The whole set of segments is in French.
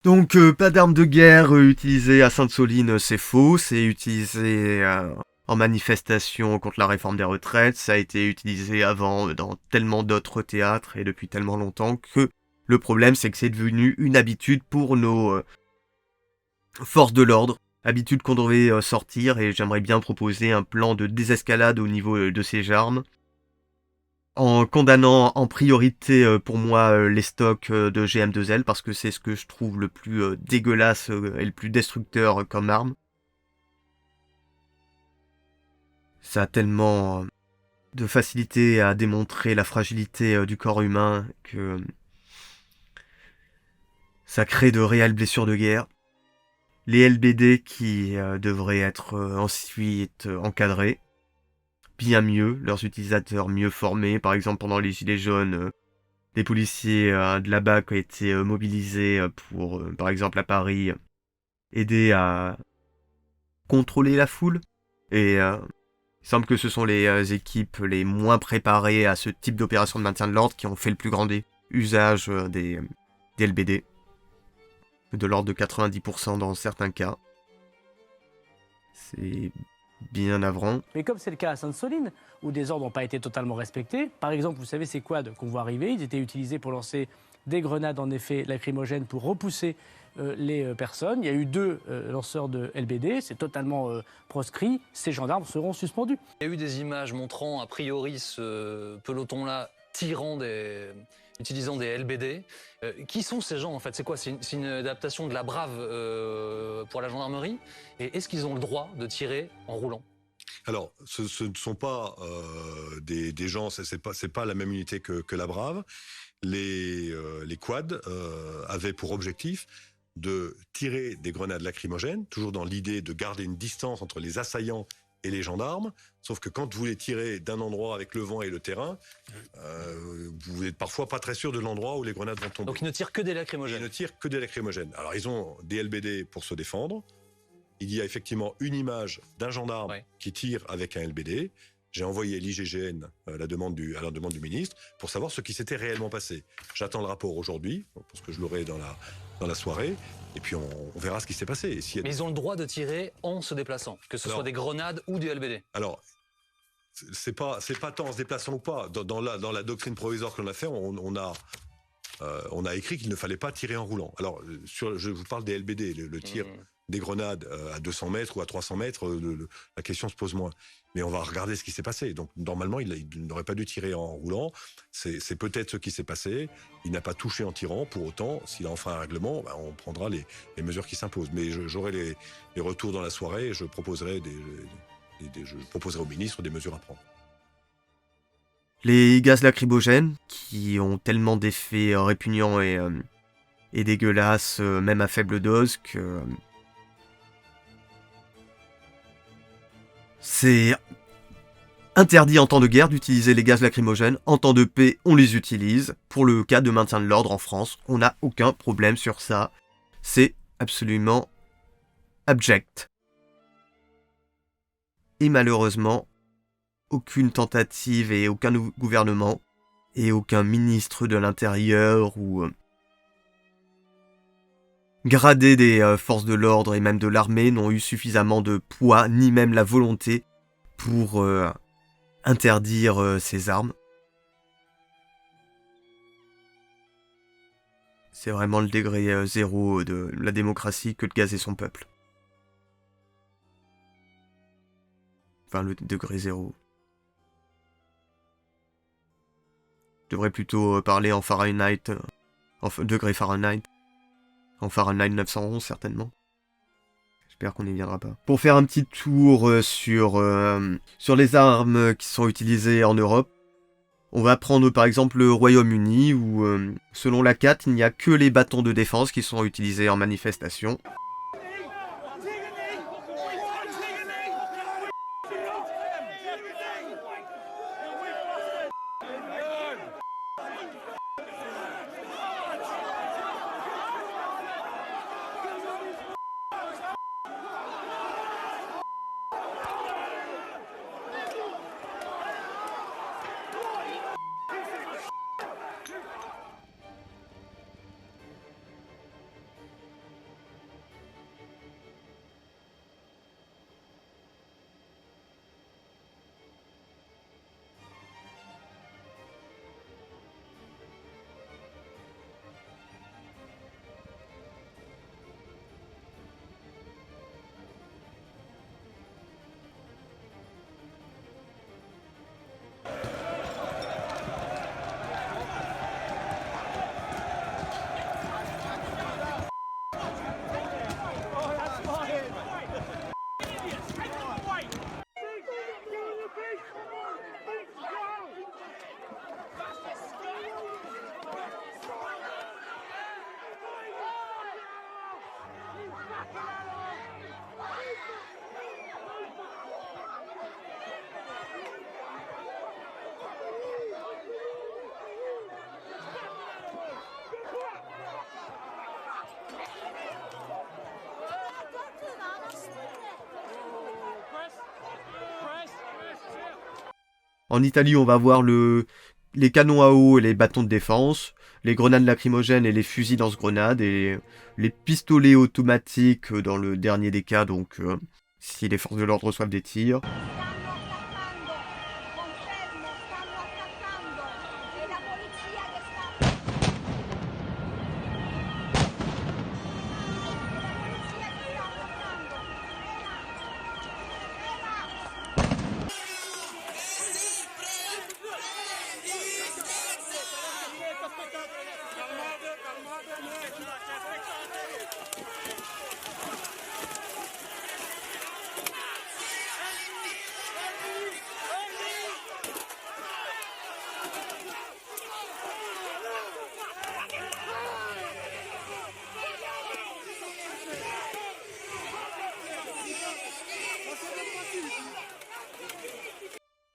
Donc pas d'armes de guerre utilisées à Sainte-Soline, c'est faux, c'est utilisé en manifestation contre la réforme des retraites, ça a été utilisé avant dans tellement d'autres théâtres et depuis tellement longtemps que le problème c'est que c'est devenu une habitude pour nos forces de l'ordre, habitude qu'on devrait sortir et j'aimerais bien proposer un plan de désescalade au niveau de ces armes en condamnant en priorité pour moi les stocks de GM2L parce que c'est ce que je trouve le plus dégueulasse et le plus destructeur comme arme. Ça a tellement de facilité à démontrer la fragilité du corps humain que ça crée de réelles blessures de guerre. Les LBD qui devraient être ensuite encadrés, bien mieux, leurs utilisateurs mieux formés, par exemple pendant les Gilets jaunes, des policiers de la BAC ont été mobilisés pour, par exemple à Paris, aider à contrôler la foule. Et il semble que ce sont les équipes les moins préparées à ce type d'opération de maintien de l'ordre qui ont fait le plus grand usage des LBD. De l'ordre de 90% dans certains cas. C'est bien navrant. Mais comme c'est le cas à Sainte-Soline, où des ordres n'ont pas été totalement respectés, par exemple, vous savez, ces quads qu'on voit arriver, ils étaient utilisés pour lancer des grenades en effet lacrymogènes pour repousser les personnes. Il y a eu 2 lanceurs de LBD, c'est totalement proscrit. Ces gendarmes seront suspendus. Il y a eu des images montrant a priori ce peloton-là utilisant des LBD. Qui sont ces gens en fait? C'est quoi? C'est une adaptation de la Brave pour la gendarmerie? Et est-ce qu'ils ont le droit de tirer en roulant? Alors, ce ne sont pas des gens, c'est pas la même unité que la Brave. Les quads avaient pour objectif de tirer des grenades lacrymogènes, toujours dans l'idée de garder une distance entre les assaillants et les gendarmes, sauf que quand vous les tirez d'un endroit avec le vent et le terrain, vous n'êtes parfois pas très sûr de l'endroit où les grenades vont tomber. Donc ils ne tirent que des lacrymogènes. Ils ne tirent que des lacrymogènes. Alors ils ont des LBD pour se défendre. Il y a effectivement une image d'un gendarme qui tire avec un LBD. J'ai envoyé l'IGGN à la demande du ministre pour savoir ce qui s'était réellement passé. J'attends le rapport aujourd'hui, parce que je l'aurai dans la soirée, et puis on verra ce qui s'est passé. Et Mais ils ont le droit de tirer en se déplaçant, que ce soit des grenades ou du LBD. Alors, c'est pas tant en se déplaçant ou pas. Dans la doctrine provisoire que l'on a fait, on a écrit qu'il ne fallait pas tirer en roulant. Alors, je vous parle des LBD, le tir des grenades à 200 mètres ou à 300 mètres, la question se pose moins. Mais on va regarder ce qui s'est passé. Donc, normalement, il n'aurait pas dû tirer en roulant. C'est peut-être ce qui s'est passé. Il n'a pas touché en tirant. Pour autant, s'il a enfreint un règlement, on prendra les mesures qui s'imposent. Mais j'aurai les retours dans la soirée et je proposerai au ministre des mesures à prendre. Les gaz lacrymogènes, qui ont tellement d'effets répugnants et dégueulasses, même à faible dose, que c'est interdit en temps de guerre d'utiliser les gaz lacrymogènes. En temps de paix, on les utilise. Pour le cas de maintien de l'ordre en France, on n'a aucun problème sur ça. C'est absolument abject. Et malheureusement, aucune tentative et aucun gouvernement et aucun ministre de l'Intérieur ou gradé des forces de l'ordre et même de l'armée n'ont eu suffisamment de poids ni même la volonté pour interdire ces armes. C'est vraiment le degré zéro de la démocratie que de gazer son peuple. Enfin, le degré zéro. Je devrais plutôt parler en Fahrenheit, en degré Fahrenheit. En Fahrenheit 911, certainement. J'espère qu'on n'y viendra pas. Pour faire un petit tour sur les armes qui sont utilisées en Europe, on va prendre par exemple le Royaume-Uni où, selon la CAT, il n'y a que les bâtons de défense qui sont utilisés en manifestation. En Italie, on va voir les canons à eau et les bâtons de défense, les grenades lacrymogènes et les fusils lance-grenades, et les pistolets automatiques dans le dernier des cas, donc si les forces de l'ordre reçoivent des tirs.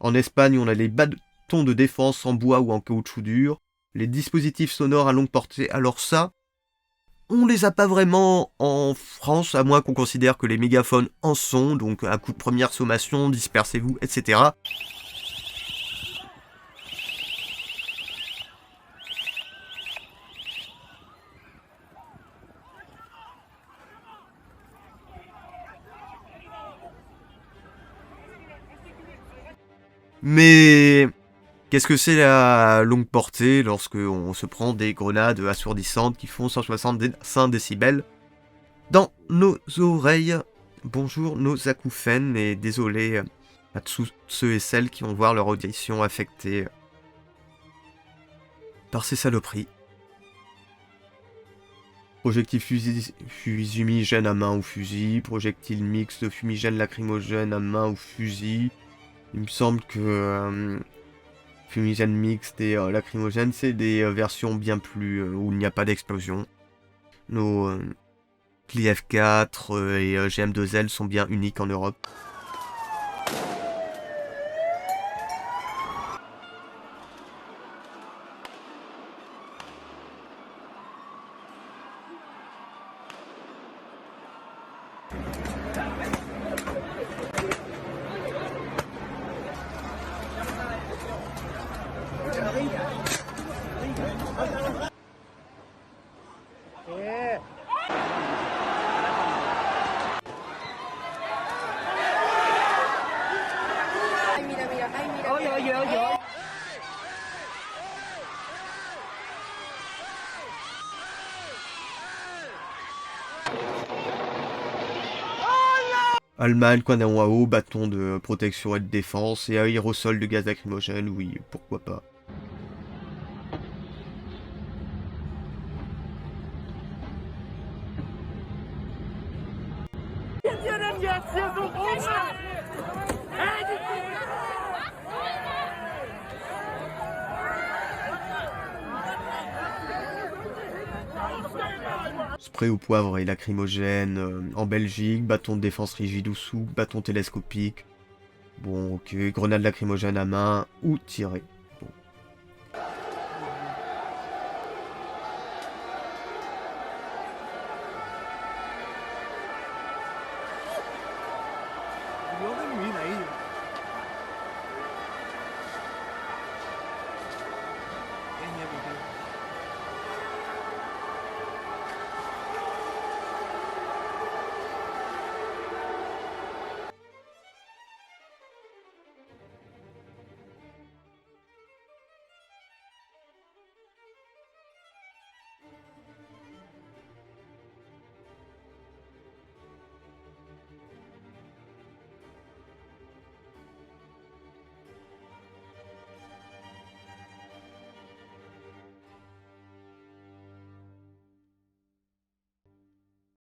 En Espagne, on a les bâtons de défense en bois ou en caoutchouc dur, les dispositifs sonores à longue portée. Alors ça, on les a pas vraiment en France, à moins qu'on considère que les mégaphones en sont, donc à coup de première sommation, dispersez-vous, etc. Mais qu'est-ce que c'est la longue portée lorsque on se prend des grenades assourdissantes qui font 165 décibels dans nos oreilles? Bonjour nos acouphènes et désolé à tous ceux et celles qui vont voir leur audition affectée par ces saloperies. Projectile fumigène à main ou fusil, projectile mixte fumigène lacrymogène à main ou fusil. Il me semble que fumigène mixte et lacrymogène, c'est des versions bien plus où il n'y a pas d'explosion. Nos Kli F4 et GM2L sont bien uniques en Europe. Allemagne, canon à eau, bâton de protection et de défense, et aérosol de gaz lacrymogène, oui, pourquoi pas. Spray au poivre et lacrymogène en Belgique, bâton de défense rigide ou souple, bâton télescopique. Bon, ok, grenade lacrymogène à main ou tirée. Bon.